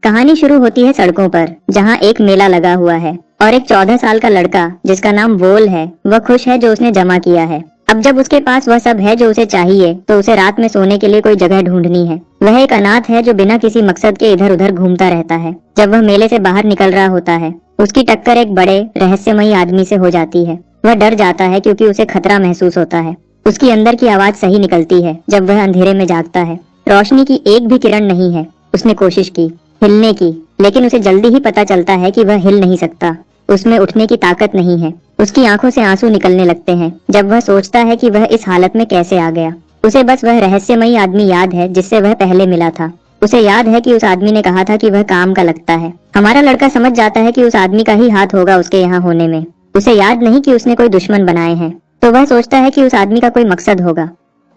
कहानी शुरू होती है सड़कों पर, जहाँ एक मेला लगा हुआ है और एक 14 साल का लड़का जिसका नाम वोल है, वह खुश है जो उसने जमा किया है। अब जब उसके पास वह सब है जो उसे चाहिए, तो उसे रात में सोने के लिए कोई जगह ढूंढनी है। वह एक अनाथ है जो बिना किसी मकसद के इधर उधर घूमता रहता है। जब वह मेले से बाहर निकल रहा होता है, उसकी टक्कर एक बड़े रहस्यमयी आदमी से हो जाती है। वह डर जाता है क्योंकि उसे खतरा महसूस होता है। उसकी अंदर की आवाज सही निकलती है जब वह अंधेरे में जागता है। रोशनी की एक भी किरण नहीं है। उसने कोशिश की हिलने की, लेकिन उसे जल्दी ही पता चलता है कि वह हिल नहीं सकता। उसमें उठने की ताकत नहीं है। उसकी आंखों से आंसू निकलने लगते हैं जब वह सोचता है कि वह इस हालत में कैसे आ गया। उसे बस वह रहस्यमयी आदमी याद है जिससे वह पहले मिला था। उसे याद है कि उस आदमी ने कहा था कि वह काम का लगता है। हमारा लड़का समझ जाता है कि उस आदमी का ही हाथ होगा उसके यहाँ होने में। उसे याद नहीं कि उसने कोई दुश्मन बनाए हैं, तो वह सोचता है कि उस आदमी का कोई मकसद होगा।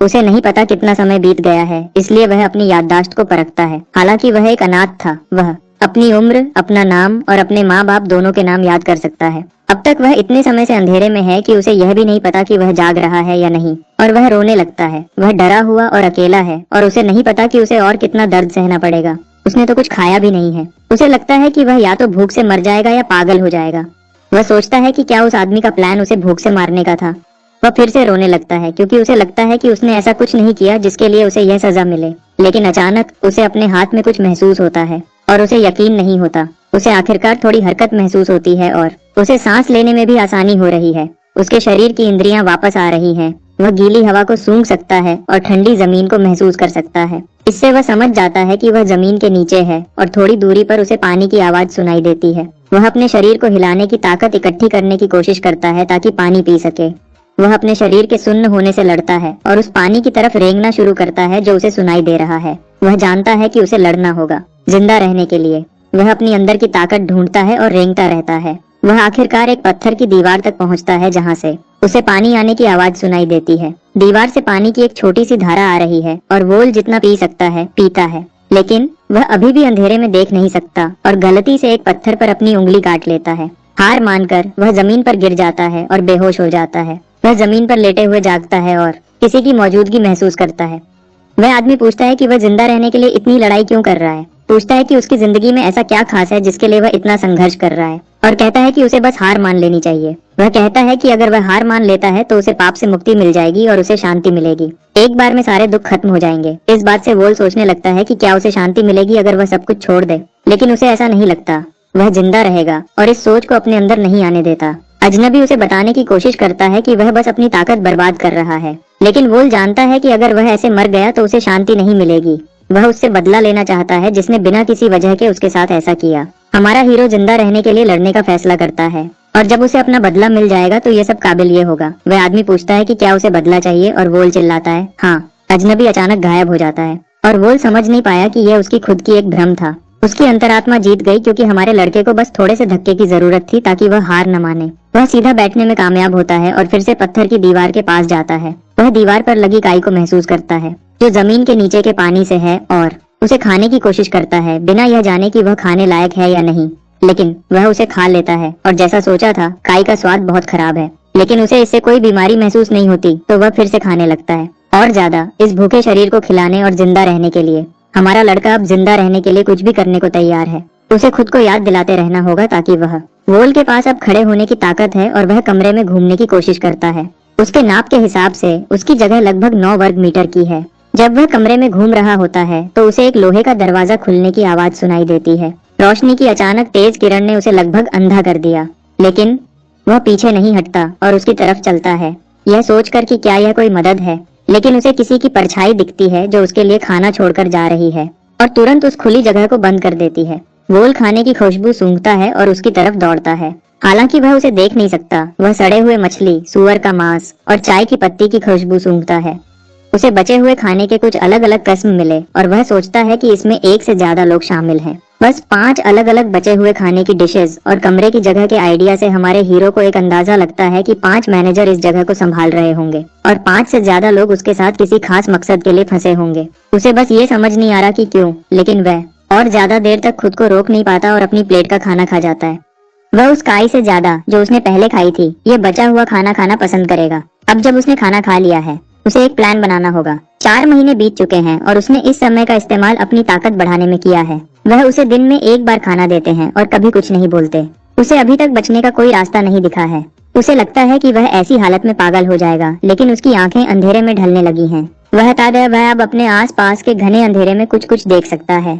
उसे नहीं पता कितना समय बीत गया है, इसलिए वह अपनी याददाश्त को परखता है। हालांकि वह एक अनाथ था, वह अपनी उम्र, अपना नाम और अपने माँ बाप दोनों के नाम याद कर सकता है। अब तक वह इतने समय से अंधेरे में है कि उसे यह भी नहीं पता कि वह जाग रहा है या नहीं, और वह रोने लगता है। वह डरा हुआ और अकेला है और उसे नहीं पता कि उसे और कितना दर्द सहना पड़ेगा। उसने तो कुछ खाया भी नहीं है। उसे लगता है कि वह या तो भूख से मर जाएगा या पागल हो जाएगा। वह सोचता है कि क्या उस आदमी का प्लान उसे भूख से मारने का था। वह फिर से रोने लगता है क्योंकि उसे लगता है कि उसने ऐसा कुछ नहीं किया जिसके लिए उसे यह सजा मिले। लेकिन अचानक उसे अपने हाथ में कुछ महसूस होता है और उसे यकीन नहीं होता। उसे आखिरकार थोड़ी हरकत महसूस होती है और उसे सांस लेने में भी आसानी हो रही है। उसके शरीर की इंद्रियां वापस आ रही हैं। वह गीली हवा को सूंघ सकता है और ठंडी जमीन को महसूस कर सकता है। इससे वह समझ जाता है कि वह जमीन के नीचे है और थोड़ी दूरी पर उसे पानी की आवाज सुनाई देती है। वह अपने शरीर को हिलाने की ताकत इकट्ठी करने की कोशिश करता है ताकि पानी पी सके। वह अपने शरीर के सुन्न होने से लड़ता है और उस पानी की तरफ रेंगना शुरू करता है जो उसे सुनाई दे रहा है। वह जानता है कि उसे लड़ना होगा जिंदा रहने के लिए। वह अपनी अंदर की ताकत ढूंढता है और रेंगता रहता है। वह आखिरकार एक पत्थर की दीवार तक पहुंचता है जहां से उसे पानी आने की आवाज सुनाई देती है। दीवार से पानी की एक छोटी सी धारा आ रही है और वोल जितना पी सकता है पीता है, लेकिन वह अभी भी अंधेरे में देख नहीं सकता और गलती से एक पत्थर पर अपनी उंगली काट लेता है। हार मानकर वह जमीन पर गिर जाता है और बेहोश हो जाता है। वह जमीन पर लेटे हुए जागता है और किसी की मौजूदगी महसूस करता है। वह आदमी पूछता है कि वह जिंदा रहने के लिए इतनी लड़ाई क्यों कर रहा है। पूछता है कि उसकी जिंदगी में ऐसा क्या खास है जिसके लिए वह इतना संघर्ष कर रहा है, और कहता है कि उसे बस हार मान लेनी चाहिए। वह कहता है कि अगर वह हार मान लेता है तो उसे पाप से मुक्ति मिल जाएगी और उसे शांति मिलेगी। एक बार में सारे दुख खत्म हो जाएंगे। इस बात से वोल सोचने लगता है कि क्या उसे शांति मिलेगी अगर वह सब कुछ छोड़ दे, लेकिन उसे ऐसा नहीं लगता। वह जिंदा रहेगा और इस सोच को अपने अंदर नहीं आने देता। अजनबी उसे बताने की कोशिश करता है कि वह बस अपनी ताकत बर्बाद कर रहा है, लेकिन वोल जानता है कि अगर वह ऐसे मर गया तो उसे शांति नहीं मिलेगी। वह उससे बदला लेना चाहता है जिसने बिना किसी वजह के उसके साथ ऐसा किया। हमारा हीरो जिंदा रहने के लिए लड़ने का फैसला करता है और जब उसे अपना बदला मिल जाएगा तो ये सब काबिल ये होगा। वह आदमी पूछता है कि क्या उसे बदला चाहिए और वोल चिल्लाता है हाँ। अजनबी अचानक गायब हो जाता है और वोल समझ नहीं पाया कि यह उसकी खुद की एक भ्रम था। उसकी अंतरात्मा जीत गई क्योंकि हमारे लड़के को बस थोड़े से धक्के की जरूरत थी ताकि वह हार न माने। वह सीधा बैठने में कामयाब होता है और फिर से पत्थर की दीवार के पास जाता है। वह दीवार पर लगी काई को महसूस करता है जो जमीन के नीचे के पानी से है और उसे खाने की कोशिश करता है बिना यह जाने कि वह खाने लायक है या नहीं। लेकिन वह उसे खा लेता है और जैसा सोचा था काई का स्वाद बहुत खराब है, लेकिन उसे इससे कोई बीमारी महसूस नहीं होती, तो वह फिर से खाने लगता है और ज्यादा, इस भूखे शरीर को खिलाने और जिंदा रहने के लिए। हमारा लड़का अब जिंदा रहने के लिए कुछ भी करने को तैयार है। उसे खुद को याद दिलाते रहना होगा ताकि वोल के पास अब खड़े होने की ताकत है और वह कमरे में घूमने की कोशिश करता है। उसके नाप के हिसाब से उसकी जगह लगभग 9 वर्ग मीटर की है। जब वह कमरे में घूम रहा होता है तो उसे एक लोहे का दरवाजा खुलने की आवाज सुनाई देती है। रोशनी की अचानक तेज किरण ने उसे लगभग अंधा कर दिया, लेकिन वह पीछे नहीं हटता और उसकी तरफ चलता है, यह सोचकर कि क्या यह कोई मदद है। लेकिन उसे किसी की परछाई दिखती है जो उसके लिए खाना छोड़कर जा रही है और तुरंत उस खुली जगह को बंद कर देती है। वोल खाने की खुशबू सूंघता है और उसकी तरफ दौड़ता है। हालांकि वह उसे देख नहीं सकता। वह सड़े हुए मछली, सुअर का मांस और चाय की पत्ती की खुशबू सूंघता है। उसे बचे हुए खाने के कुछ अलग अलग किस्म मिले और वह सोचता है कि इसमें एक से ज्यादा लोग शामिल हैं। बस 5 अलग अलग बचे हुए खाने की डिशेस और कमरे की जगह के आइडिया से हमारे हीरो को एक अंदाजा लगता है कि 5 मैनेजर इस जगह को संभाल रहे होंगे और 5 से ज्यादा लोग उसके साथ किसी खास मकसद के लिए फंसे होंगे। उसे बस ये समझ नहीं आ रहा कि क्यों, लेकिन वह और ज्यादा देर तक खुद को रोक नहीं पाता और अपनी प्लेट का खाना खा जाता है। वह उस काई से ज्यादा जो उसने पहले खाई थी ये बचा हुआ खाना खाना पसंद करेगा। अब जब उसने खाना खा लिया है उसे एक प्लान बनाना होगा। 4 महीने बीत चुके हैं और उसने इस समय का इस्तेमाल अपनी ताकत बढ़ाने में किया है। वह उसे दिन में एक बार खाना देते हैं और कभी कुछ नहीं बोलते। उसे अभी तक बचने का कोई रास्ता नहीं दिखा है। उसे लगता है कि वह ऐसी हालत में पागल हो जाएगा, लेकिन उसकी आंखें अंधेरे में ढलने लगी हैं। वह अब अपने आस पास के घने अंधेरे में कुछ कुछ देख सकता है।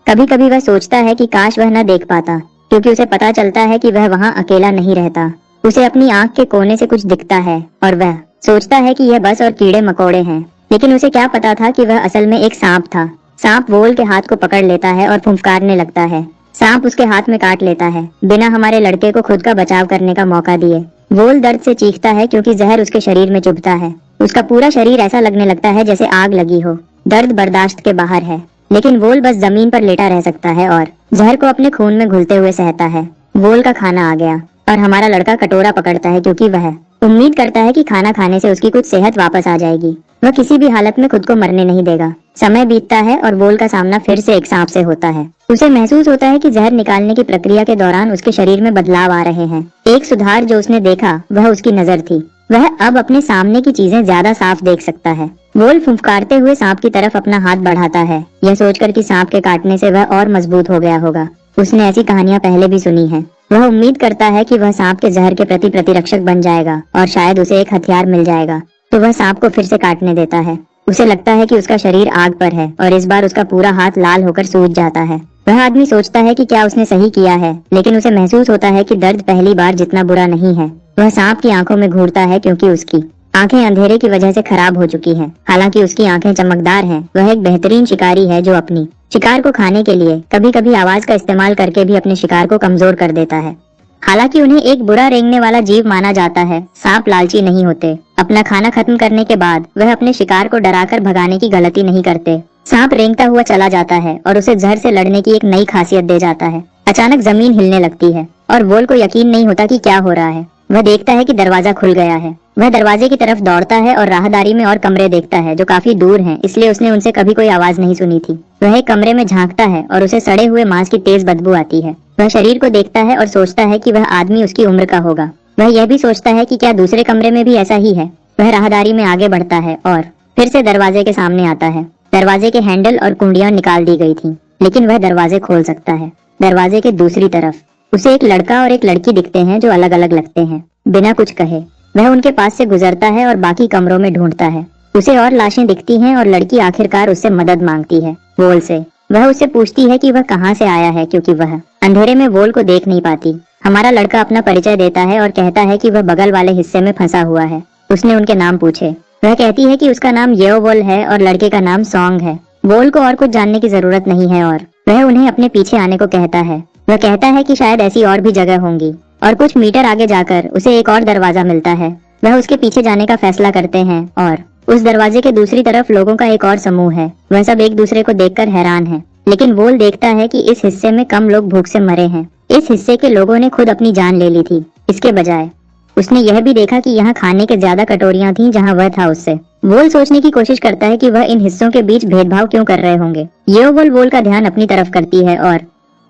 कभी कभी वह सोचता है कि काश वह न देख पाता, क्योंकि उसे पता चलता है कि वह वहाँ अकेला नहीं रहता। उसे अपनी आंख के कोने से कुछ दिखता है और वह सोचता है कि यह बस और कीड़े मकोड़े हैं, लेकिन उसे क्या पता था कि वह असल में एक सांप था। सांप वोल के हाथ को पकड़ लेता है और फुंफकारने लगता है। सांप उसके हाथ में काट लेता है, बिना हमारे लड़के को खुद का बचाव करने का मौका दिए। वोल दर्द से चीखता है क्योंकि जहर उसके शरीर में चुभता है। उसका पूरा शरीर ऐसा लगने लगता है जैसे आग लगी हो। दर्द बर्दाश्त के बाहर है, लेकिन वोल बस जमीन पर लेटा रह सकता है और जहर को अपने खून में घुलते हुए सहता है। वोल का खाना आ गया और हमारा लड़का कटोरा पकड़ता है क्योंकि वह उम्मीद करता है कि खाना खाने से उसकी कुछ सेहत वापस आ जाएगी। वह किसी भी हालत में खुद को मरने नहीं देगा। समय बीतता है और वोल का सामना फिर से एक सांप से होता है। उसे महसूस होता है कि जहर निकालने की प्रक्रिया के दौरान उसके शरीर में बदलाव आ रहे हैं। एक सुधार जो उसने देखा वह उसकी नजर थी। वह अब अपने सामने की चीजें ज्यादा साफ देख सकता है। वोल फुंफकारते हुए सांप की तरफ अपना हाथ बढ़ाता है, यह सोचकर कि सांप के काटने से वह और मजबूत हो गया होगा। उसने ऐसी कहानियां पहले भी सुनी हैं। वह उम्मीद करता है कि वह सांप के जहर के प्रति प्रतिरक्षक बन जाएगा और शायद उसे एक हथियार मिल जाएगा। तो वह सांप को फिर से काटने देता है। उसे लगता है कि उसका शरीर आग पर है और इस बार उसका पूरा हाथ लाल होकर सूज जाता है। वह आदमी सोचता है कि क्या उसने सही किया है, लेकिन उसे महसूस होता है कि दर्द पहली बार जितना बुरा नहीं है। वह सांप की आंखों में घूरता है क्योंकि उसकी आंखें अंधेरे की वजह से खराब हो चुकी हैं। हालांकि उसकी आंखें चमकदार हैं। वह एक बेहतरीन शिकारी है जो अपनी शिकार को खाने के लिए कभी कभी आवाज का इस्तेमाल करके भी अपने शिकार को कमजोर कर देता है। हालांकि उन्हें एक बुरा रेंगने वाला जीव माना जाता है, सांप लालची नहीं होते। अपना खाना खत्म करने के बाद वह अपने शिकार को डराकर भगाने की गलती नहीं करते। सांप रेंगता हुआ चला जाता है और उसे जहर से लड़ने की एक नई खासियत दे जाता है। अचानक जमीन हिलने लगती है और वोल को यकीन नहीं होता कि क्या हो रहा है। वह देखता है कि दरवाजा खुल गया है। वह दरवाजे की तरफ दौड़ता है और राहदारी में और कमरे देखता है जो काफी दूर हैं, इसलिए उसने उनसे कभी कोई आवाज नहीं सुनी थी। वह एक कमरे में झांकता है और उसे सड़े हुए मांस की तेज बदबू आती है। वह शरीर को देखता है और सोचता है कि वह आदमी उसकी उम्र का होगा। वह यह भी सोचता है कि क्या दूसरे कमरे में भी ऐसा ही है। वह राहदारी में आगे बढ़ता है और फिर से दरवाजे के सामने आता है। दरवाजे के हैंडल और कुंडियां निकाल दी गई थी, लेकिन वह दरवाजे खोल सकता है। दरवाजे के दूसरी तरफ उसे एक लड़का और एक लड़की दिखते हैं जो अलग अलग लगते हैं। बिना कुछ कहे वह उनके पास से गुजरता है और बाकी कमरों में ढूंढता है। उसे और लाशें दिखती हैं और लड़की आखिरकार उससे मदद मांगती है, वोल से। वह उससे पूछती है कि वह कहाँ से आया है, क्योंकि वह अंधेरे में वोल को देख नहीं पाती। हमारा लड़का अपना परिचय देता है और कहता है कि वह बगल वाले हिस्से में फंसा हुआ है। उसने उनके नाम पूछे। वह कहती है कि उसका नाम येओवोल है और लड़के का नाम सॉन्ग है। वोल को और कुछ जानने की जरूरत नहीं है और वह उन्हें अपने पीछे आने को कहता है। वह कहता है कि शायद ऐसी और भी जगह होंगी और कुछ मीटर आगे जाकर उसे एक और दरवाजा मिलता है। वह उसके पीछे जाने का फैसला करते हैं और उस दरवाजे के दूसरी तरफ लोगों का एक और समूह है। वह सब एक दूसरे को देखकर हैरान है, लेकिन वोल देखता है कि इस हिस्से में कम लोग भूख से मरे हैं। इस हिस्से के लोगों ने खुद अपनी जान ले ली थी। इसके बजाय उसने यह भी देखा कि यहाँ खाने के ज्यादा कटोरियां थीं जहाँ वह था उससे। वोल सोचने की कोशिश करता है कि वह इन हिस्सों के बीच भेदभाव क्यों कर रहे होंगे। ये वोल का ध्यान अपनी तरफ करती है और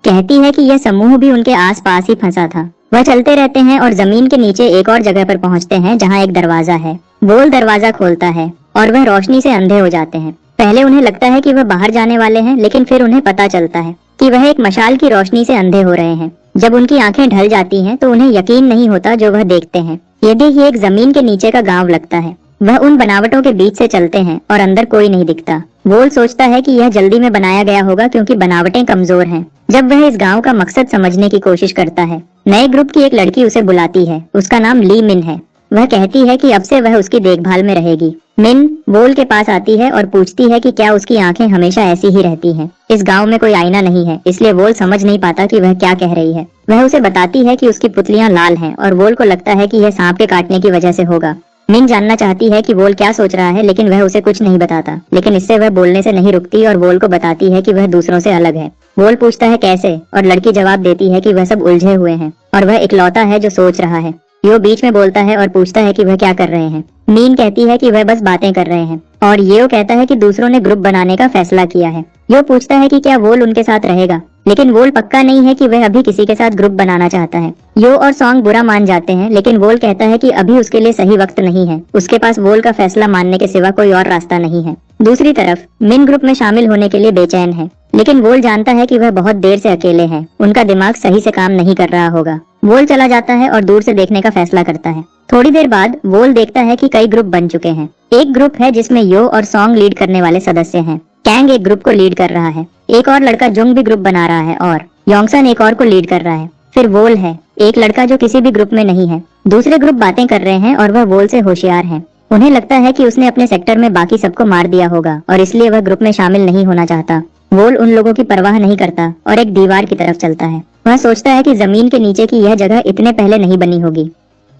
कहती है कि यह समूह भी उनके आस पास ही फंसा था। वह चलते रहते हैं और जमीन के नीचे एक और जगह पर पहुंचते हैं जहां एक दरवाजा है। वोल दरवाजा खोलता है और वह रोशनी से अंधे हो जाते हैं। पहले उन्हें लगता है कि वह बाहर जाने वाले हैं, लेकिन फिर उन्हें पता चलता है कि वह एक मशाल की रोशनी से अंधे हो रहे हैं। जब उनकी आंखें ढल जाती हैं तो उन्हें यकीन नहीं होता जो वह देखते हैं। ये एक जमीन के नीचे का गांव लगता है। वह उन बनावटों के बीच से चलते हैं और अंदर कोई नहीं दिखता। वोल सोचता है कि यह जल्दी में बनाया गया होगा क्योंकि बनावटें कमजोर हैं। जब वह इस गांव का मकसद समझने की कोशिश करता है, नए ग्रुप की एक लड़की उसे बुलाती है। उसका नाम ली मिन है। वह कहती है कि अब से वह उसकी देखभाल में रहेगी। मिन वोल के पास आती है और पूछती है कि क्या उसकी आंखें हमेशा ऐसी ही रहती हैं। इस गांव में कोई आईना नहीं है, इसलिए वोल समझ नहीं पाता कि वह क्या कह रही है। वह उसे बताती है कि उसकी पुतलियां लाल हैं और वोल को लगता है कि यह सांप के काटने की वजह से होगा। मिन जानना चाहती है कि वोल क्या सोच रहा है, लेकिन वह उसे कुछ नहीं बताता। लेकिन इससे वह बोलने से नहीं रुकती और वोल को बताती है कि वह दूसरों से अलग है। वोल पूछता है कैसे, और लड़की जवाब देती है कि वह सब उलझे हुए हैं और वह इकलौता है जो सोच रहा है। यो बीच में बोलता है और पूछता है कि वह क्या कर रहे हैं। मीन कहती है कि वह बस बातें कर रहे हैं और यो कहता है कि दूसरों ने ग्रुप बनाने का फैसला किया है। यो पूछता है कि क्या वोल उनके साथ रहेगा, लेकिन वोल पक्का नहीं है कि वह अभी किसी के साथ ग्रुप बनाना चाहता है। यो और सॉन्ग बुरा मान जाते हैं, लेकिन वोल कहता है कि अभी उसके लिए सही वक्त नहीं है। उसके पास वोल का फैसला मानने के सिवा कोई और रास्ता नहीं है। दूसरी तरफ मिन ग्रुप में शामिल होने के लिए बेचैन है। लेकिन वोल जानता है कि वह बहुत देर से अकेले हैं, उनका दिमाग सही से काम नहीं कर रहा होगा। वोल चला जाता है और दूर से देखने का फैसला करता है। थोड़ी देर बाद वोल देखता है कि कई ग्रुप बन चुके हैं। एक ग्रुप है जिसमें यो और सॉन्ग लीड करने वाले सदस्य हैं। कैंग एक ग्रुप को लीड कर रहा है। एक और लड़का जुंग भी ग्रुप बना रहा है और योंगसन एक और को लीड कर रहा है। फिर वोल है, एक लड़का जो किसी भी ग्रुप में नहीं है। दूसरे ग्रुप बातें कर रहे हैं और वह वोल से होशियार है। उन्हें लगता है कि उसने अपने सेक्टर में बाकी सबको मार दिया होगा और इसलिए वह ग्रुप में शामिल नहीं होना चाहता। वोल उन लोगों की परवाह नहीं करता और एक दीवार की तरफ चलता है। वह सोचता है कि जमीन के नीचे की यह जगह इतने पहले नहीं बनी होगी।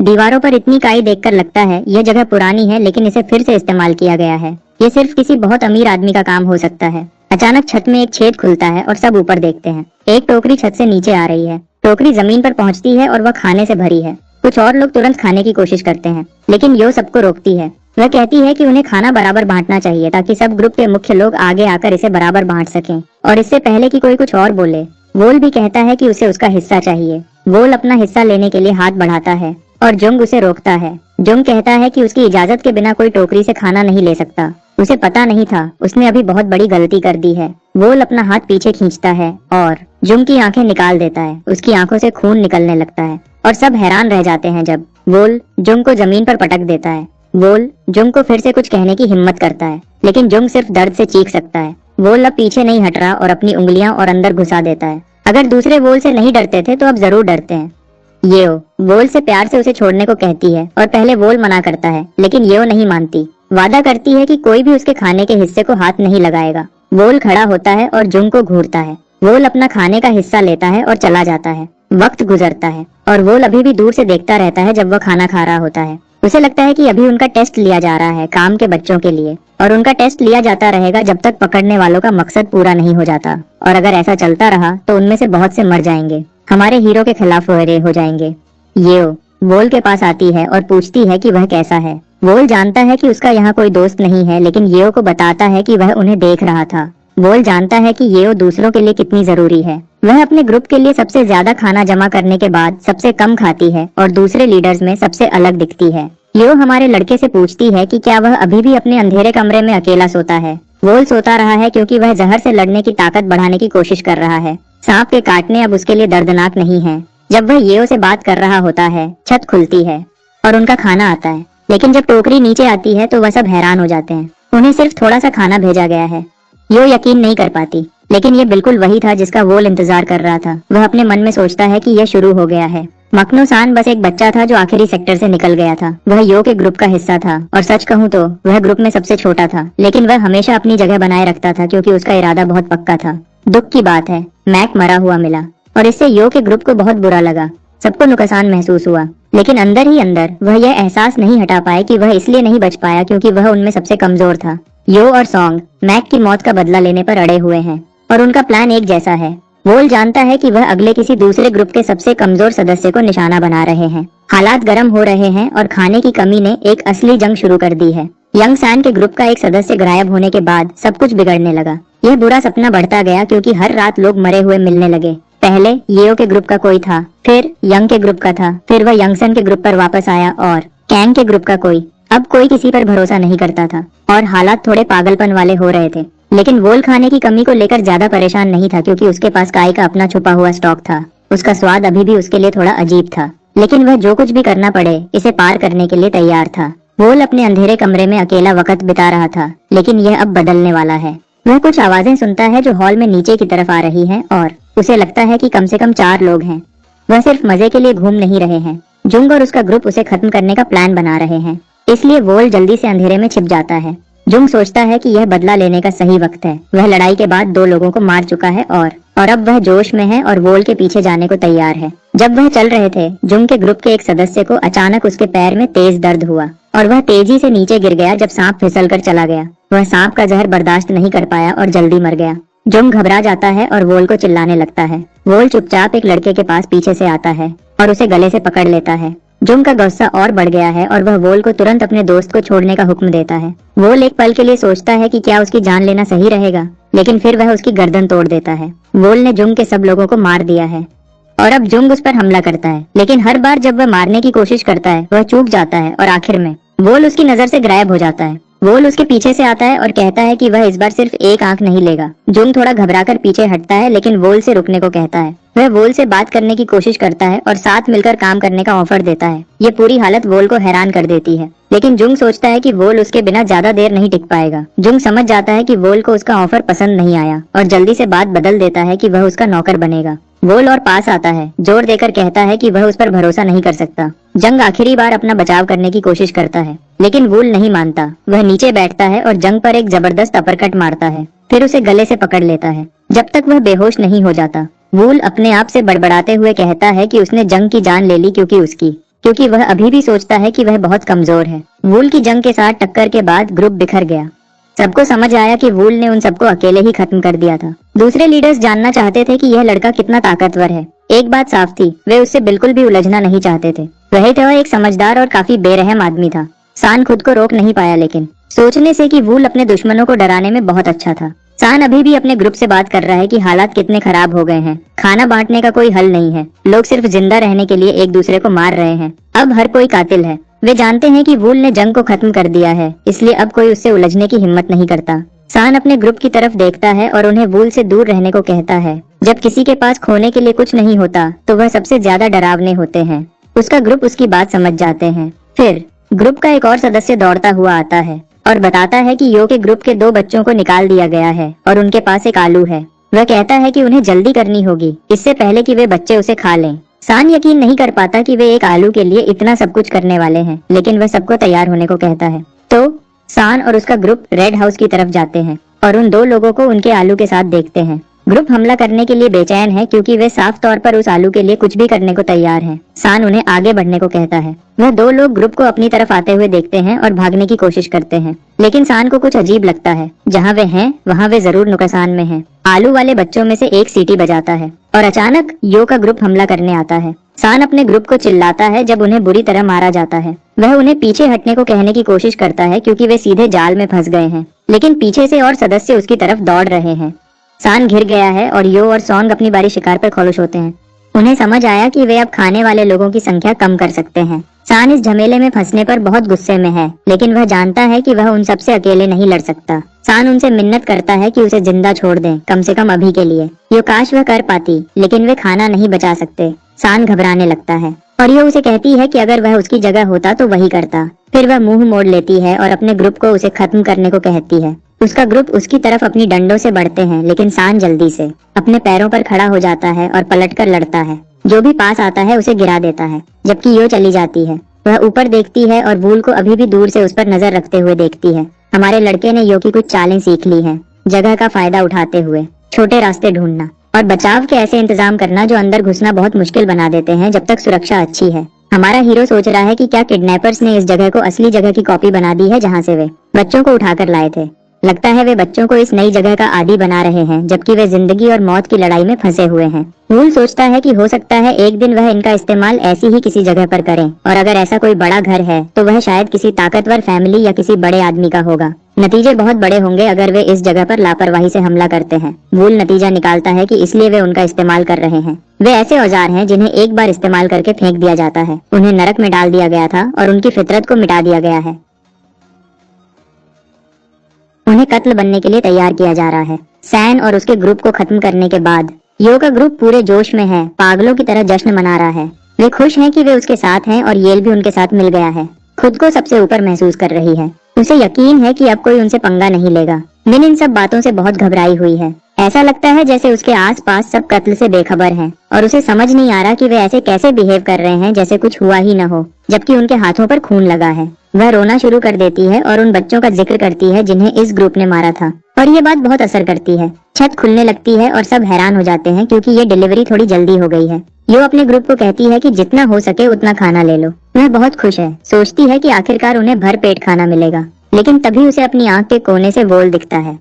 दीवारों पर इतनी काई देखकर लगता है यह जगह पुरानी है, लेकिन इसे फिर से इस्तेमाल किया गया है। ये सिर्फ किसी बहुत अमीर आदमी का काम हो सकता है। अचानक छत में एक छेद खुलता है और सब ऊपर देखते हैं। एक टोकरी छत से नीचे आ रही है। टोकरी जमीन पर पहुंचती है और वह खाने से भरी है। कुछ और लोग तुरंत खाने की कोशिश करते हैं, लेकिन यो सबको रोकती है। वह कहती है कि उन्हें खाना बराबर बांटना चाहिए ताकि सब ग्रुप के मुख्य लोग आगे आकर इसे बराबर बांट सकें, और इससे पहले कि कोई कुछ और बोले। वोल भी कहता है कि उसे उसका हिस्सा चाहिए। वोल अपना हिस्सा लेने के लिए हाथ बढ़ाता है और जुंग उसे रोकता है। जुंग कहता है कि उसकी इजाजत के बिना कोई टोकरी से खाना नहीं ले सकता। उसे पता नहीं था, उसने अभी बहुत बड़ी गलती कर दी है। वोल अपना हाथ पीछे खींचता है और जुंग की आंखें निकाल देता है। उसकी आंखों से खून निकलने लगता है और सब हैरान रह जाते हैं जब वोल जुंग को जमीन पर पटक देता है। वोल जुंग को फिर से कुछ कहने की हिम्मत करता है, लेकिन जुंग सिर्फ दर्द से चीख सकता है। वोल अब पीछे नहीं हट रहा और अपनी उंगलियां और अंदर घुसा देता है। अगर दूसरे वोल से नहीं डरते थे तो अब जरूर डरते हैं। येओ वोल से प्यार से उसे छोड़ने को कहती है और पहले वोल मना करता है, लेकिन येओ नहीं मानती। वादा करती है कि कोई भी उसके खाने के हिस्से को हाथ नहीं लगाएगा। वोल खड़ा होता है और जुंग को घूरता है। वोल अपना खाने का हिस्सा लेता है और चला जाता है। वक्त गुजरता है और वोल अभी भी दूर से देखता रहता है जब वह खाना खा रहा होता है। उसे लगता है कि अभी उनका टेस्ट लिया जा रहा है काम के बच्चों के लिए, और उनका टेस्ट लिया जाता रहेगा जब तक पकड़ने वालों का मकसद पूरा नहीं हो जाता। और अगर ऐसा चलता रहा तो उनमें से बहुत से मर जाएंगे, हमारे हीरो के खिलाफ हो जाएंगे। येओ वोल के पास आती है और पूछती है कि वह कैसा है। वोल जानता है कि उसका यहाँ कोई दोस्त नहीं है, लेकिन येओ को बताता है कि वह उन्हें देख रहा था। वोल जानता है कि येओ दूसरों के लिए कितनी जरूरी है। वह अपने ग्रुप के लिए सबसे ज्यादा खाना जमा करने के बाद सबसे कम खाती है और दूसरे लीडर्स में सबसे अलग दिखती है। येओ हमारे लड़के से पूछती है कि क्या वह अभी भी अपने अंधेरे कमरे में अकेला सोता है। वोल सोता रहा है क्योंकि वह जहर से लड़ने की ताकत बढ़ाने की कोशिश कर रहा है। सांप के काटने अब उसके लिए दर्दनाक नहीं है। जब वह येओ से बात कर रहा होता है, छत खुलती है और उनका खाना आता है, लेकिन जब टोकरी नीचे आती है तो वह सब हैरान हो जाते हैं। उन्हें सिर्फ थोड़ा सा खाना भेजा गया है। यो यकीन नहीं कर पाती, लेकिन ये बिल्कुल वही था जिसका वोल इंतजार कर रहा था। वह अपने मन में सोचता है कि यह शुरू हो गया है। मकनो सान बस एक बच्चा था जो आखिरी सेक्टर से निकल गया था। वह यो के ग्रुप का हिस्सा था और सच कहूँ तो वह ग्रुप में सबसे छोटा था, लेकिन वह हमेशा अपनी जगह बनाए रखता था क्योंकि उसका इरादा बहुत पक्का था। दुख की बात है, मैक मरा हुआ मिला और इससे यो के ग्रुप को बहुत बुरा लगा। सबको नुकसान महसूस हुआ, लेकिन अंदर ही अंदर वह यह एहसास नहीं हटा पाए कि वह इसलिए नहीं बच पाया क्योंकि वह उनमें सबसे कमजोर था। यो और सॉन्ग मैक की मौत का बदला लेने पर अड़े हुए हैं और उनका प्लान एक जैसा है। वोल जानता है कि वह अगले किसी दूसरे ग्रुप के सबसे कमजोर सदस्य को निशाना बना रहे हैं। हालात गर्म हो रहे हैं और खाने की कमी ने एक असली जंग शुरू कर दी है। यंग सैन के ग्रुप का एक सदस्य गायब होने के बाद सब कुछ बिगड़ने लगा। यह बुरा सपना बढ़ता गया क्योंकि हर रात लोग मरे हुए मिलने लगे। पहले येओ के ग्रुप का कोई था, फिर यंग के ग्रुप का था, फिर वह यंगसन के ग्रुप पर वापस आया और कैंग के ग्रुप का कोई। अब कोई किसी पर भरोसा नहीं करता था और हालात थोड़े पागलपन वाले हो रहे थे। लेकिन वोल खाने की कमी को लेकर ज्यादा परेशान नहीं था क्योंकि उसके पास काई का अपना छुपा हुआ स्टॉक था। उसका स्वाद अभी भी उसके लिए थोड़ा अजीब था, लेकिन वह जो कुछ भी करना पड़े इसे पार करने के लिए तैयार था। वोल अपने अंधेरे कमरे में अकेला वक्त बिता रहा था, लेकिन यह अब बदलने वाला है। वह कुछ आवाजें सुनता है जो हॉल में नीचे की तरफ आ रही हैं और उसे लगता है कि कम से कम 4 लोग हैं। वह सिर्फ मजे के लिए घूम नहीं रहे हैं। जुंग और उसका ग्रुप उसे खत्म करने का प्लान बना रहे हैं, इसलिए वोल जल्दी से अंधेरे में छिप जाता है। जुंग सोचता है कि यह बदला लेने का सही वक्त है। वह लड़ाई के बाद 2 लोगों को मार चुका है और अब वह जोश में है और वोल के पीछे जाने को तैयार है। जब वह चल रहे थे, जुंग के ग्रुप के एक सदस्य को अचानक उसके पैर में तेज दर्द हुआ और वह तेजी से नीचे गिर गया जब सांप फिसल कर चला गया। वह सांप का जहर बर्दाश्त नहीं कर पाया और जल्दी मर गया। जुंग घबरा जाता है और वोल को चिल्लाने लगता है। वोल चुपचाप एक लड़के के पास पीछे से आता है और उसे गले से पकड़ लेता है। जुंग का गुस्सा और बढ़ गया है और वह वोल को तुरंत अपने दोस्त को छोड़ने का हुक्म देता है। वोल एक पल के लिए सोचता है कि क्या उसकी जान लेना सही रहेगा, लेकिन फिर वह उसकी गर्दन तोड़ देता है। वोल ने जुंग के सब लोगों को मार दिया है और अब जुंग उस पर हमला करता है, लेकिन हर बार जब वह मारने की कोशिश करता है वह चूक जाता है और आखिर में वोल उसकी नजर से गायब हो जाता है। वोल उसके पीछे से आता है और कहता है कि वह इस बार सिर्फ एक आंख नहीं लेगा। जुंग थोड़ा घबराकर पीछे हटता है लेकिन वोल से रुकने को कहता है। वह वोल से बात करने की कोशिश करता है और साथ मिलकर काम करने का ऑफर देता है। ये पूरी हालत वोल को हैरान कर देती है, लेकिन जुंग सोचता है कि वोल उसके बिना ज्यादा देर नहीं टिक पाएगा। जुंग समझ जाता है कि वोल को उसका ऑफर पसंद नहीं आया और जल्दी से बात बदल देता है कि वह उसका नौकर बनेगा। वोल और पास आता है, जोर देकर कहता है कि वह उस पर भरोसा नहीं कर सकता। जंग आखिरी बार अपना बचाव करने की कोशिश करता है, लेकिन वोल नहीं मानता। वह नीचे बैठता है और जंग पर एक जबरदस्त अपरकट मारता है, फिर उसे गले से पकड़ लेता है जब तक वह बेहोश नहीं हो जाता। वोल अपने आप से बड़बड़ाते हुए कहता है कि उसने जंग की जान ले ली क्योंकि वह अभी भी सोचता है कि वह बहुत कमजोर है। वोल की जंग के साथ टक्कर के बाद ग्रुप बिखर गया। सबको समझ आया कि वोल ने उन सबको अकेले ही खत्म कर दिया था। दूसरे लीडर्स जानना चाहते थे कि यह लड़का कितना ताकतवर है। एक बात साफ थी, वे उससे बिल्कुल भी उलझना नहीं चाहते थे। वह तो एक समझदार और काफी बेरहम आदमी था। सान खुद को रोक नहीं पाया, लेकिन सोचने से कि वोल अपने दुश्मनों को डराने में बहुत अच्छा था। सान अभी भी अपने ग्रुप से बात कर रहा है कि हालात कितने खराब हो गए हैं। खाना बांटने का कोई हल नहीं है, लोग सिर्फ जिंदा रहने के लिए एक दूसरे को मार रहे हैं। अब हर कोई कातिल है। वे जानते हैं कि वोल ने जंग को खत्म कर दिया है, इसलिए अब कोई उससे उलझने की हिम्मत नहीं करता। सान अपने ग्रुप की तरफ देखता है और उन्हें वोल से दूर रहने को कहता है। जब किसी के पास खोने के लिए कुछ नहीं होता तो वह सबसे ज्यादा डरावने होते हैं। उसका ग्रुप उसकी बात समझ जाते हैं। फिर ग्रुप का एक और सदस्य दौड़ता हुआ आता है और बताता है कि यो के ग्रुप के 2 बच्चों को निकाल दिया गया है और उनके पास एक आलू है। वह कहता है कि उन्हें जल्दी करनी होगी, इससे पहले कि वे बच्चे उसे खा लें। सान यकीन नहीं कर पाता कि वे एक आलू के लिए इतना सब कुछ करने वाले हैं, लेकिन वह सबको तैयार होने को कहता है। तो सान और उसका ग्रुप रेड हाउस की तरफ जाते हैं और उन 2 लोगों को उनके आलू के साथ देखते हैं। ग्रुप हमला करने के लिए बेचैन है क्योंकि वे साफ तौर पर उस आलू के लिए कुछ भी करने को तैयार हैं। सान उन्हें आगे बढ़ने को कहता है। वह 2 लोग ग्रुप को अपनी तरफ आते हुए देखते हैं और भागने की कोशिश करते हैं, लेकिन सान को कुछ अजीब लगता है। जहाँ वे हैं वहाँ वे जरूर नुकसान में हैं। आलू वाले बच्चों में से एक सीटी बजाता है और अचानक यो का ग्रुप हमला करने आता है। सान अपने ग्रुप को चिल्लाता है जब उन्हें बुरी तरह मारा जाता है। वह उन्हें पीछे हटने को कहने की कोशिश करता है क्योंकि वे सीधे जाल में फंस गए हैं, लेकिन पीछे से और सदस्य उसकी तरफ दौड़ रहे हैं। सान घिर गया है और यो और सॉन्ग अपनी बारी शिकार पर खौलश होते हैं। उन्हें समझ आया कि वे अब खाने वाले लोगों की संख्या कम कर सकते हैं। सान इस झमेले में फंसने पर बहुत गुस्से में है, लेकिन वह जानता है कि वह उन सबसे अकेले नहीं लड़ सकता। सान उनसे मिन्नत करता है कि उसे जिंदा छोड़ दें, कम से कम अभी के लिए। यो काश वह कर पाती, लेकिन वे खाना नहीं बचा सकते। सान घबराने लगता है और यो उसे कहती है कि अगर वह उसकी जगह होता तो वही करता। फिर वह मुंह मोड़ लेती है और अपने ग्रुप को उसे खत्म करने को कहती है। उसका ग्रुप उसकी तरफ अपनी डंडों से बढ़ते हैं, लेकिन सान जल्दी से अपने पैरों पर खड़ा हो जाता है और पलटकर लड़ता है। जो भी पास आता है उसे गिरा देता है, जबकि यो चली जाती है। वह ऊपर देखती है और वूल को अभी भी दूर से उस पर नजर रखते हुए देखती है। हमारे लड़के ने यो की कुछ चालें सीख ली हैं, जगह का फायदा उठाते हुए छोटे रास्ते ढूंढना और बचाव के ऐसे इंतजाम करना जो अंदर घुसना बहुत मुश्किल बना देते हैं जब तक सुरक्षा अच्छी है। हमारा हीरो सोच रहा है कि क्या किडनैपर्स ने इस जगह को असली जगह की कॉपी बना दी है जहाँ से वे बच्चों को उठाकर लाए थे। लगता है वे बच्चों को इस नई जगह का आदी बना रहे हैं, जबकि वे जिंदगी और मौत की लड़ाई में फंसे हुए हैं। वूल सोचता है कि हो सकता है एक दिन वह इनका इस्तेमाल ऐसी ही किसी जगह पर करें, और अगर ऐसा कोई बड़ा घर है तो वह शायद किसी ताकतवर फैमिली या किसी बड़े आदमी का होगा। नतीजे बहुत बड़े होंगे अगर वे इस जगह पर लापरवाही से हमला करते हैं। वूल नतीजा निकालता है कि इसलिए वे उनका इस्तेमाल कर रहे हैं। वे ऐसे औजार हैं जिन्हें एक बार इस्तेमाल करके फेंक दिया जाता है। उन्हें नरक में डाल दिया गया था और उनकी फितरत को मिटा दिया गया है। उन्हें कत्ल बनने के लिए तैयार किया जा रहा है। सैन और उसके ग्रुप को खत्म करने के बाद यो का ग्रुप पूरे जोश में है, पागलों की तरह जश्न मना रहा है। वे खुश हैं कि वे उसके साथ हैं और येल भी उनके साथ मिल गया है। खुद को सबसे ऊपर महसूस कर रही है। उसे यकीन है कि अब कोई उनसे पंगा नहीं लेगा। मिन इन सब बातों से बहुत घबराई हुई है। ऐसा लगता है जैसे उसके आसपास सब कत्ल से बेखबर हैं और उसे समझ नहीं आ रहा कि वे ऐसे कैसे बिहेव कर रहे हैं जैसे कुछ हुआ ही न हो, जबकि उनके हाथों पर खून लगा है। वह रोना शुरू कर देती है और उन बच्चों का जिक्र करती है जिन्हें इस ग्रुप ने मारा था, और ये बात बहुत असर करती है। छत खुलने लगती है और सब हैरान हो जाते हैं क्योंकि ये डिलीवरी थोड़ी जल्दी हो गई है। यो अपने ग्रुप को कहती है कि जितना हो सके उतना खाना ले लो। वह बहुत खुश है, सोचती है कि आखिरकार उन्हें भर पेट खाना मिलेगा, लेकिन तभी उसे अपनी आंख के कोने से वोल दिखता है।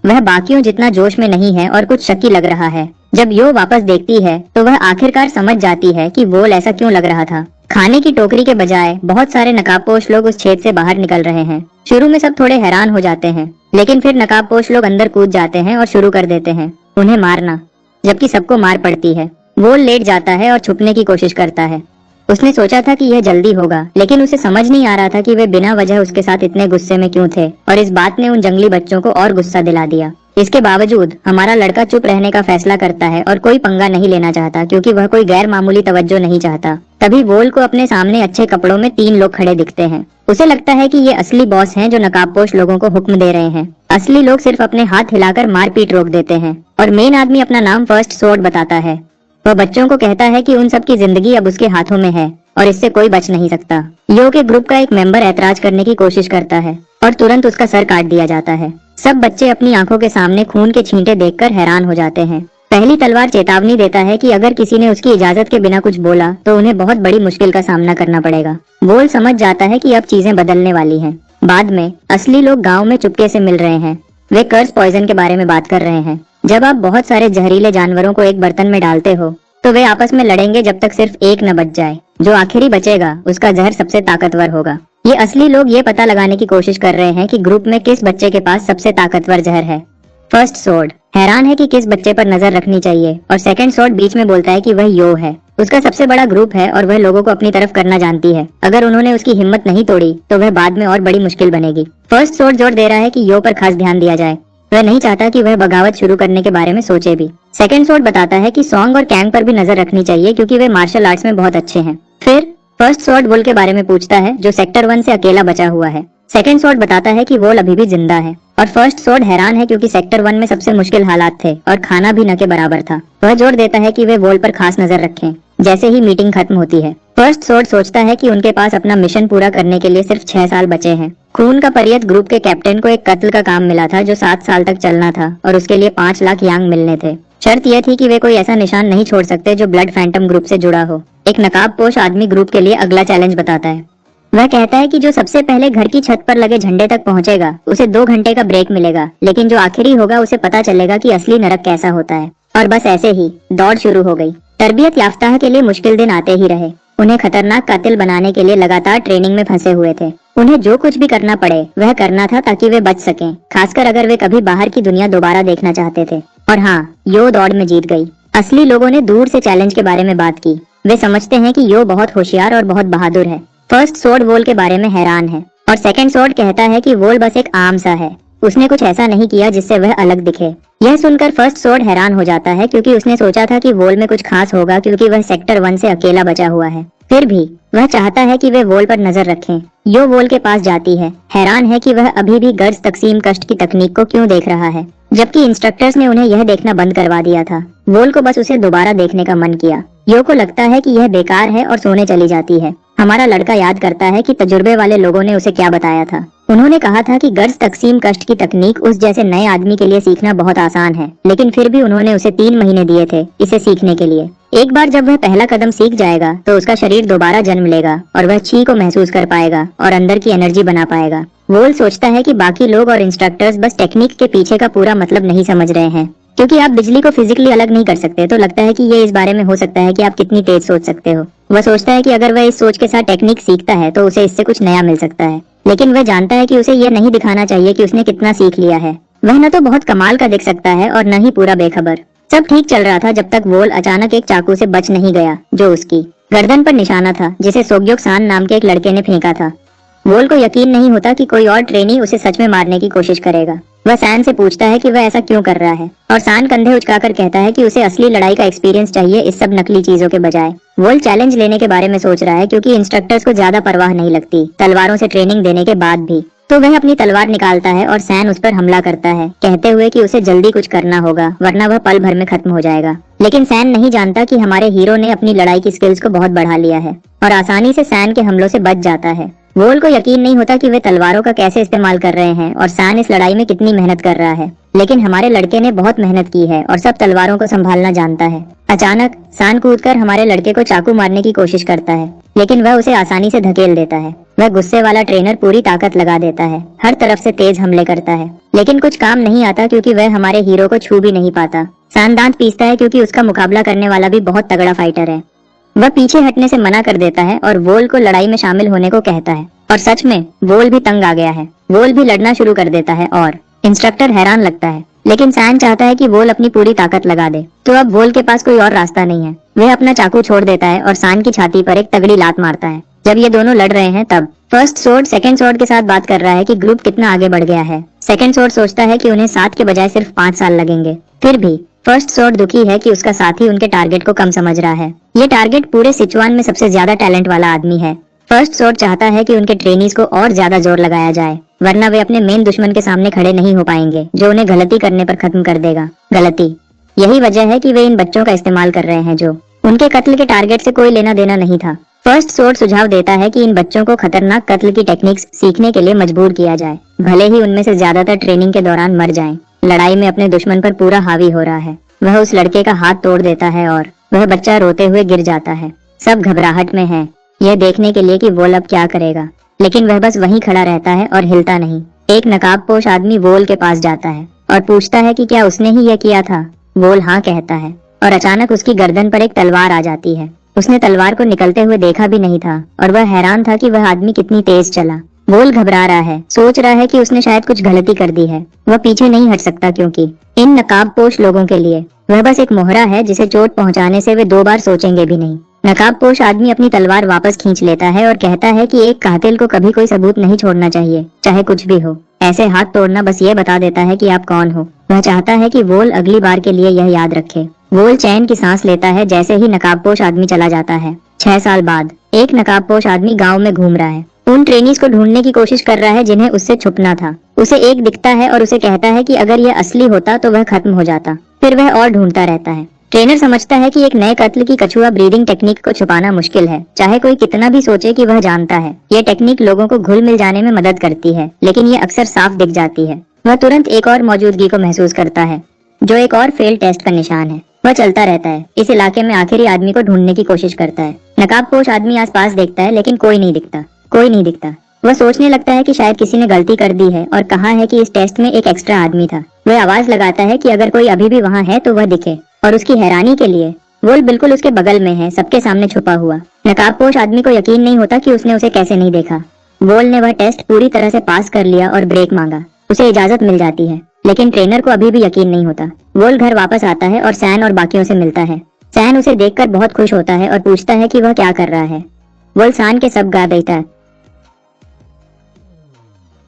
वह बाकियों जितना जोश में नहीं है और कुछ शकी लग रहा है। जब यो वापस देखती है तो वह आखिरकार समझ जाती है कि वोल ऐसा क्यों लग रहा था। खाने की टोकरी के बजाय बहुत सारे नकाबपोश लोग उस छेद से बाहर निकल रहे हैं। शुरू में सब थोड़े हैरान हो जाते हैं, लेकिन फिर नकाबपोश लोग अंदर कूद जाते हैं और शुरू कर देते हैं उन्हें मारना, जबकि सबको मार पड़ती है। वोल लेट जाता है और छुपने की कोशिश करता है। उसने सोचा था कि यह जल्दी होगा, लेकिन उसे समझ नहीं आ रहा था कि वे बिना वजह उसके साथ इतने गुस्से में क्यों थे, और इस बात ने उन जंगली बच्चों को और गुस्सा दिला दिया। इसके बावजूद हमारा लड़का चुप रहने का फैसला करता है और कोई पंगा नहीं लेना चाहता, क्योंकि वह कोई गैर मामूली तवज्जो नहीं चाहता। तभी वोल को अपने सामने अच्छे कपड़ों में 3 लोग खड़े दिखते हैं। उसे लगता है कि ये असली बॉस हैं जो नकाबपोश लोगों को हुक्म दे रहे हैं। असली लोग सिर्फ अपने हाथ हिलाकर मारपीट रोक देते हैं, और मेन आदमी अपना नाम फर्स्ट स्वॉर्ड बताता है। वह बच्चों को कहता है कि उन सब की जिंदगी अब उसके हाथों में है और इससे कोई बच नहीं सकता। यो के ग्रुप का एक मेंबर ऐतराज करने की कोशिश करता है और तुरंत उसका सर काट दिया जाता है। सब बच्चे अपनी आंखों के सामने खून के छींटे देखकर हैरान हो जाते हैं। पहली तलवार चेतावनी देता है कि अगर किसी ने उसकी इजाजत के बिना कुछ बोला तो उन्हें बहुत बड़ी मुश्किल का सामना करना पड़ेगा। वोल समझ जाता है कि अब चीजें बदलने वाली हैं। बाद में असली लोग गांव में चुपके से मिल रहे हैं। वे कर्स पॉइजन के बारे में बात कर रहे हैं। जब आप बहुत सारे जहरीले जानवरों को एक बर्तन में डालते हो तो वे आपस में लड़ेंगे जब तक सिर्फ एक न बच जाए। जो आखिरी बचेगा उसका जहर सबसे ताकतवर होगा। ये असली लोग ये पता लगाने की कोशिश कर रहे हैं कि ग्रुप में किस बच्चे के पास सबसे ताकतवर जहर है। फर्स्ट स्वॉर्ड हैरान है कि किस बच्चे पर नजर रखनी चाहिए, और सेकंड स्वॉर्ड बीच में बोलता है कि वह यो है। उसका सबसे बड़ा ग्रुप है और वह लोगों को अपनी तरफ करना जानती है। अगर उन्होंने उसकी हिम्मत नहीं तोड़ी तो वह बाद में और बड़ी मुश्किल बनेगी। फर्स्ट स्वॉर्ड जोर दे रहा है कि यो पर खास ध्यान दिया जाए। वह नहीं चाहता कि वह बगावत शुरू करने के बारे में सोचे भी। सेकंड स्वॉर्ड बताता है कि सॉन्ग और कैंग पर भी नजर रखनी चाहिए, क्योंकि वे मार्शल आर्ट्स में बहुत अच्छे हैं। फिर फर्स्ट स्वॉर्ड वोल के बारे में पूछता है, जो सेक्टर 1 से अकेला बचा हुआ है। सेकंड स्वॉर्ड बताता है कि वोल अभी भी जिंदा है, और फर्स्ट स्वॉर्ड हैरान है क्योंकि सेक्टर 1 में सबसे मुश्किल हालात थे और खाना भी न के बराबर था। वह जोर देता है कि वे वोल पर खास नजर रखें। जैसे ही मीटिंग खत्म होती है, फर्स्ट स्वॉर्ड सोचता है कि उनके पास अपना मिशन पूरा करने के लिए सिर्फ 6 साल बचे हैं। खून का परियत ग्रुप के कैप्टन को एक कत्ल का काम मिला था जो 7 साल तक चलना था, और उसके लिए 5 लाख यांग मिलने थे। शर्त यह थी कि वे कोई ऐसा निशान नहीं छोड़ सकते जो ब्लड फैंटम ग्रुप से जुड़ा हो। एक नकाबपोश आदमी ग्रुप के लिए अगला चैलेंज बताता है। वह कहता है कि जो सबसे पहले घर की छत पर लगे झंडे तक पहुंचेगा उसे 2 घंटे का ब्रेक मिलेगा, लेकिन जो आखिरी होगा उसे पता चलेगा कि असली नरक कैसा होता है। और बस ऐसे ही दौड़ शुरू हो गई। तरबियत याफ्ता के लिए मुश्किल दिन आते ही रहे। उन्हें खतरनाक कातिल बनाने के लिए लगातार ट्रेनिंग में फंसे हुए थे। उन्हें जो कुछ भी करना पड़े वह करना था ताकि वे बच सकें, खासकर अगर वे कभी बाहर की दुनिया दोबारा देखना चाहते थे। और हाँ, यो दौड़ में जीत गई। असली लोगों ने दूर से चैलेंज के बारे में बात की। वे समझते हैं कि यो बहुत होशियार और बहुत बहादुर है। फर्स्ट स्वॉर्ड वोल के बारे में हैरान है, और सेकंड स्वॉर्ड कहता है कि वोल बस एक आम सा है। उसने कुछ ऐसा नहीं किया जिससे वह अलग दिखे। यह सुनकर फर्स्ट स्वॉर्ड हैरान हो जाता है, क्योंकि उसने सोचा था कि वोल में कुछ खास होगा, क्योंकि वह सेक्टर 1 से अकेला बचा हुआ है। फिर भी वह चाहता है कि वे वोल पर नजर रखें। यो वोल के पास जाती है, हैरान है कि वह अभी भी गर्ज तकसीम कष्ट की तकनीक को क्यों देख रहा है, जबकि इंस्ट्रक्टर्स ने उन्हें यह देखना बंद करवा दिया था। वोल को बस उसे दोबारा देखने का मन किया। यो को लगता है कि यह बेकार है और सोने चली जाती है। हमारा लड़का याद करता है कि तजुर्बे वाले लोगों ने उसे क्या बताया था। उन्होंने कहा था कि गर्ज तकसीम कष्ट की तकनीक उस जैसे नए आदमी के लिए सीखना बहुत आसान है, लेकिन फिर भी उन्होंने उसे 3 महीने दिए थे इसे सीखने के लिए। एक बार जब वह पहला कदम सीख जाएगा तो उसका शरीर दोबारा जन्म लेगा और वह ची को महसूस कर पाएगा और अंदर की एनर्जी बना पाएगा। वोल सोचता है कि बाकी लोग और इंस्ट्रक्टर्स बस टेक्निक के पीछे का पूरा मतलब नहीं समझ रहे हैं। क्योंकि आप बिजली को फिजिकली अलग नहीं कर सकते, तो लगता है कि ये इस बारे में हो सकता है कि आप कितनी तेज सोच सकते हो। वह सोचता है कि अगर वह इस सोच के साथ टेक्निक सीखता है तो उसे इससे कुछ नया मिल सकता है, लेकिन वह जानता है कि उसे यह नहीं दिखाना चाहिए कि उसने कितना सीख लिया है। वह न तो बहुत कमाल का दिख सकता है और न ही पूरा बेखबर। सब ठीक चल रहा था जब तक वोल अचानक एक चाकू से बच नहीं गया, जो उसकी गर्दन पर निशाना था, जिसे सोग्योक सान नाम के एक लड़के ने फेंका था। वोल को यकीन नहीं होता कि कोई और ट्रेनी उसे सच में मारने की कोशिश करेगा। वह सैन से पूछता है कि वह ऐसा क्यों कर रहा है, और सान कंधे उचकाकर कहता है कि उसे असली लड़ाई का एक्सपीरियंस चाहिए इस सब नकली चीजों के बजाय। वोल चैलेंज लेने के बारे में सोच रहा है, क्योंकि इंस्ट्रक्टर्स को ज्यादा परवाह नहीं लगती तलवारों से ट्रेनिंग देने के बाद भी। तो वह अपनी तलवार निकालता है और सैन उस पर हमला करता है, कहते हुए कि उसे जल्दी कुछ करना होगा वरना वह पल भर में खत्म हो जाएगा। लेकिन सैन नहीं जानता कि हमारे हीरो ने अपनी लड़ाई की स्किल्स को बहुत बढ़ा लिया है और आसानी से सैन के हमलों से बच जाता है। वोल को यकीन नहीं होता कि वे तलवारों का कैसे इस्तेमाल कर रहे हैं और सैन इस लड़ाई में कितनी मेहनत कर रहा है। लेकिन हमारे लड़के ने बहुत मेहनत की है और सब तलवारों को संभालना जानता है। अचानक सैन कूदकर हमारे लड़के को चाकू मारने की कोशिश करता है, लेकिन वह उसे आसानी से धकेल देता है। वह गुस्से वाला ट्रेनर पूरी ताकत लगा देता है, हर तरफ से तेज हमले करता है, लेकिन कुछ काम नहीं आता क्योंकि वह हमारे हीरो को छू भी नहीं पाता। सैन दांत पीसता है क्योंकि उसका मुकाबला करने वाला भी बहुत तगड़ा फाइटर है। वह पीछे हटने से मना कर देता है और वोल को लड़ाई में शामिल होने को कहता है, और सच में वोल भी तंग आ गया है। वोल भी लड़ना शुरू कर देता है और इंस्ट्रक्टर हैरान लगता है, लेकिन सैन चाहता है कि वोल अपनी पूरी ताकत लगा दे। तो अब वोल के पास कोई और रास्ता नहीं है। वह अपना चाकू छोड़ देता है और सान की छाती पर एक तगड़ी लात मारता है। जब ये दोनों लड़ रहे हैं तब फर्स्ट सोर्ड सेकंड सोर्ड के साथ बात कर रहा है कि ग्रुप कितना आगे बढ़ गया है। सेकंड सोर्ड सोचता है कि उन्हें 7 के बजाय सिर्फ 5 साल लगेंगे। फिर भी फर्स्ट सोर्ड दुखी है कि उसका साथी उनके टारगेट को कम समझ रहा है। ये टारगेट पूरे सिचुआन में सबसे ज्यादा टैलेंट वाला आदमी है। फर्स्ट सोर्ड चाहता है कि उनके ट्रेनीज को और ज्यादा जोर लगाया जाए, वरना वे अपने मेन दुश्मन के सामने खड़े नहीं हो पाएंगे, जो उन्हें गलती करने पर खत्म कर देगा। गलती, यही वजह है कि वे इन बच्चों का इस्तेमाल कर रहे हैं जो उनके कत्ल के टारगेट से कोई लेना देना नहीं था। फर्स्ट सोर्ड सुझाव देता है कि इन बच्चों को खतरनाक कत्ल की टेक्निक्स सीखने के लिए मजबूर किया जाए, भले ही उनमें से ज्यादातर ट्रेनिंग के दौरान मर जाएं। लड़ाई में अपने दुश्मन पर पूरा हावी हो रहा है। वह उस लड़के का हाथ तोड़ देता है और वह बच्चा रोते हुए गिर जाता है। सब घबराहट में है, यह देखने के लिए कि वोल अब क्या करेगा, लेकिन वह बस वहीं खड़ा रहता है और हिलता नहीं। एक नकाबपोश आदमी वोल के पास जाता है और पूछता है कि क्या उसने ही यह किया था। वोल हाँ कहता है और अचानक उसकी गर्दन पर एक तलवार आ जाती है। उसने तलवार को निकलते हुए देखा भी नहीं था और वह हैरान था कि वह आदमी कितनी तेज चला। वोल घबरा रहा है, सोच रहा है कि उसने शायद कुछ गलती कर दी है। वह पीछे नहीं हट सकता क्योंकि इन नकाबपोश लोगों के लिए वह बस एक मोहरा है जिसे चोट पहुंचाने से वे 2 बार सोचेंगे भी नहीं। नकाबपोश आदमी अपनी तलवार वापस खींच लेता है और कहता है कि एक कातिल को कभी कोई सबूत नहीं छोड़ना चाहिए, चाहे कुछ भी हो। ऐसे हाथ तोड़ना बस ये बता देता है कि आप कौन हो। वह चाहता है कि वोल अगली बार के लिए यह याद रखे। वोल चैन की सांस लेता है जैसे ही नकाबपोश आदमी चला जाता है। 6 साल बाद एक नकाबपोश आदमी गांव में घूम रहा है। उन ट्रेनीज को ढूंढने की कोशिश कर रहा है जिन्हें उससे छुपना था। उसे एक दिखता है और उसे कहता है कि अगर यह असली होता तो वह खत्म हो जाता। फिर वह और ढूंढता रहता है। ट्रेनर समझता है कि एक नए कत्ल की कछुआ ब्रीडिंग टेक्निक को छुपाना मुश्किल है, चाहे कोई कितना भी सोचे कि वह जानता है। यह टेक्निक लोगों को घुल मिल जाने में मदद करती है, लेकिन ये अक्सर साफ दिख जाती है। वह तुरंत एक और मौजूदगी को महसूस करता है, जो एक और फेल टेस्ट का निशान है। वह चलता रहता है, इस इलाके में आखिरी आदमी को ढूंढने की कोशिश करता है। नकाबपोश आदमी आसपास देखता है, लेकिन कोई नहीं दिखता। वह सोचने लगता है कि शायद किसी ने गलती कर दी है और कहा है कि इस टेस्ट में एक एक्स्ट्रा आदमी था। वह आवाज लगाता है कि अगर कोई अभी भी वहाँ है तो वह दिखे, और उसकी हैरानी के लिए वोल बिल्कुल उसके बगल में है, सबके सामने छुपा हुआ। नकाबपोश आदमी को यकीन नहीं होता कि उसने उसे कैसे नहीं देखा। वोल ने वह टेस्ट पूरी तरह से पास कर लिया और ब्रेक मांगा। उसे इजाजत मिल जाती है, लेकिन ट्रेनर को अभी भी यकीन नहीं होता। वोल घर वापस आता है और सैन और बाकियों से मिलता है। सैन उसे देखकर बहुत खुश होता है और पूछता है कि वह क्या कर रहा है। वोल सैन के सब गा देता है,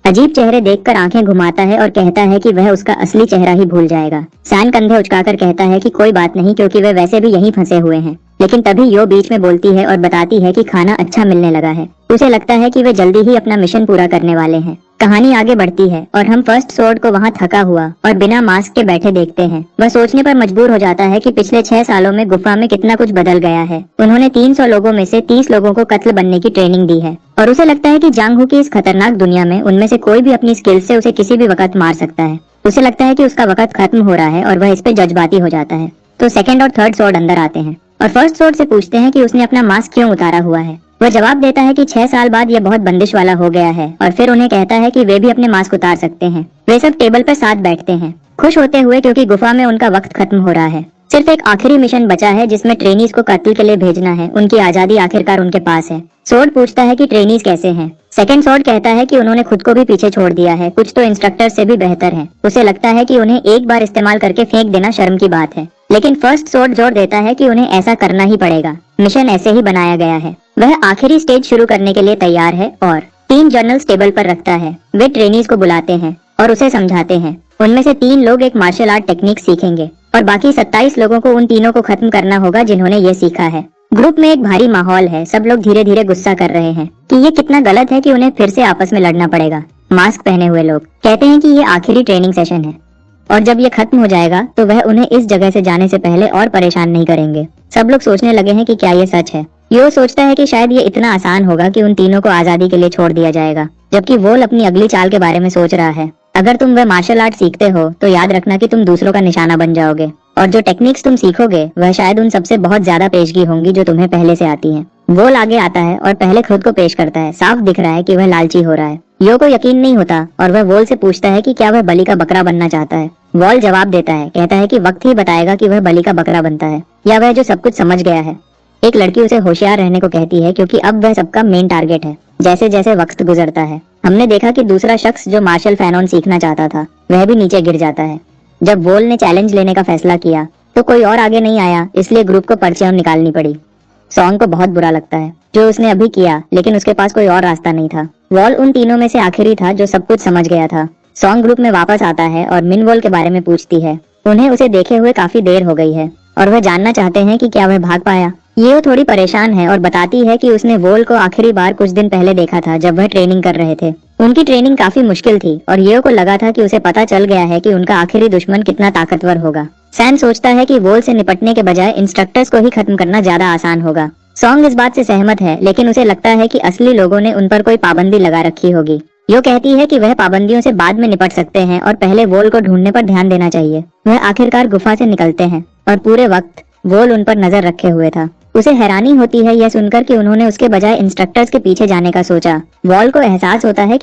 अजीब चेहरे देखकर आंखें घुमाता है और कहता है कि वह उसका असली चेहरा ही भूल जाएगा। सैन कंधे उचकाकर कहता है कि कोई बात नहीं, क्योंकि वे वैसे भी यहीं फंसे हुए हैं। लेकिन तभी यो बीच में बोलती है और बताती है कि खाना अच्छा मिलने लगा है। उसे लगता है कि वे जल्दी ही अपना मिशन पूरा करने वाले हैं। कहानी आगे बढ़ती है और हम फर्स्ट सोर्ड को वहाँ थका हुआ और बिना मास्क के बैठे देखते हैं। वह सोचने पर मजबूर हो जाता है कि पिछले 6 सालों में गुफा में कितना कुछ बदल गया है। उन्होंने 300 लोगों में से 30 लोगों को कत्ल बनने की ट्रेनिंग दी है और उसे लगता है कि जांग हू की इस खतरनाक दुनिया में उनमें से कोई भी अपनी स्किल से उसे किसी भी वक्त मार सकता है। उसे लगता है कि उसका वक्त खत्म हो रहा है और वह इस पे जज्बाती हो जाता है। तो सेकंड और थर्ड सोर्ड अंदर आते हैं और फर्स्ट सोर्ड से पूछते हैं कि उसने अपना मास्क क्यों उतारा हुआ है। वह जवाब देता है कि 6 साल बाद यह बहुत बंदिश वाला हो गया है और फिर उन्हें कहता है कि वे भी अपने मास्क उतार सकते हैं। वे सब टेबल पर साथ बैठते हैं, खुश होते हुए, क्योंकि गुफा में उनका वक्त खत्म हो रहा है। सिर्फ एक आखिरी मिशन बचा है जिसमें ट्रेनीज को कत्ल के लिए भेजना है। उनकी आजादी आखिरकार उनके पास है। सोर्ड पूछता है कि ट्रेनीज कैसे हैं। सेकंड सोर्ड कहता है कि उन्होंने खुद को भी पीछे छोड़ दिया है, कुछ तो इंस्ट्रक्टर से भी बेहतर है। उसे लगता है कि उन्हें एक बार इस्तेमाल करके फेंक देना शर्म की बात है, लेकिन फर्स्ट सोर्ड जोर देता है कि उन्हें ऐसा करना ही पड़ेगा। मिशन ऐसे ही बनाया गया है। वह आखिरी स्टेज शुरू करने के लिए तैयार है और 3 जर्नल्स टेबल पर रखता है। वे ट्रेनीज को बुलाते हैं और उसे समझाते हैं। उनमें से 3 लोग एक मार्शल आर्ट टेक्निक सीखेंगे और बाकी 27 लोगों को उन तीनों को खत्म करना होगा जिन्होंने ये सीखा है। ग्रुप में एक भारी माहौल है। सब लोग धीरे धीरे गुस्सा कर रहे हैं कि ये कितना गलत है कि उन्हें फिर से आपस में लड़ना पड़ेगा। मास्क पहने हुए लोग कहते हैं कि ये आखिरी ट्रेनिंग सेशन है और जब ये खत्म हो जाएगा तो वह उन्हें इस जगह से जाने से पहले और परेशान नहीं करेंगे। सब लोग सोचने लगे हैं कि क्या ये सच है। यो सोचता है कि शायद ये इतना आसान होगा कि उन तीनों को आजादी के लिए छोड़ दिया जाएगा, जबकि वोल अपनी अगली चाल के बारे में सोच रहा है। अगर तुम वह मार्शल आर्ट सीखते हो तो याद रखना कि तुम दूसरों का निशाना बन जाओगे और जो टेक्निक्स तुम सीखोगे वह शायद उन सबसे बहुत ज्यादा पेशगी होंगी जो तुम्हें पहले से आती हैं। वोल आगे आता है और पहले खुद को पेश करता है। साफ दिख रहा है कि वह लालची हो रहा है। यो को यकीन नहीं होता और वह वोल से पूछता है कि क्या वह बलि का बकरा बनना चाहता है। वोल जवाब देता है, कहता है कि वक्त ही बताएगा कि वह बलि का बकरा बनता है या वह जो सब कुछ समझ गया है। एक लड़की उसे होशियार रहने को कहती है क्योंकि अब वह सबका मेन टारगेट है। जैसे जैसे वक्त गुजरता है हमने देखा कि दूसरा शख्स जो मार्शल फैनॉन सीखना चाहता था वह भी नीचे गिर जाता है। जब वोल ने चैलेंज लेने का फैसला किया तो कोई और आगे नहीं आया, इसलिए ग्रुप को पर्चियां निकालनी पड़ी। सॉन्ग को बहुत बुरा लगता है जो उसने अभी किया, लेकिन उसके पास कोई और रास्ता नहीं था। वॉल उन तीनों में से आखिरी था जो सब कुछ समझ गया था। सॉन्ग ग्रुप में वापस आता है और मिन वॉल के बारे में पूछती है। उन्हें उसे देखे हुए काफी देर हो गई है और वह जानना चाहते हैं कि क्या वह भाग पाया। ये थोड़ी परेशान है और बताती है कि उसने वोल को आखिरी बार कुछ दिन पहले देखा था जब वह ट्रेनिंग कर रहे थे। उनकी ट्रेनिंग काफी मुश्किल थी और येओ को लगा था कि उसे पता चल गया है कि उनका आखिरी दुश्मन कितना ताकतवर होगा। सैम सोचता है कि वोल से निपटने के बजाय इंस्ट्रक्टर्स को ही खत्म करना ज्यादा आसान होगा। सॉन्ग इस बात से सहमत है, लेकिन उसे लगता है कि असली लोगों ने उन पर कोई पाबंदी लगा रखी होगी। यो कहती है कि वह पाबंदियों से बाद में निपट सकते हैं और पहले वोल को ढूंढने पर ध्यान देना चाहिए। वह आखिरकार गुफा से निकलते हैं और पूरे वक्त वोल उन पर नजर रखे हुए था। उसे हैरानी होती है यह सुनकर कि उन्होंने उसके बजाय इंस्ट्रक्टर्स के पीछे जाने का सोचा। वॉल को एहसास होता है कि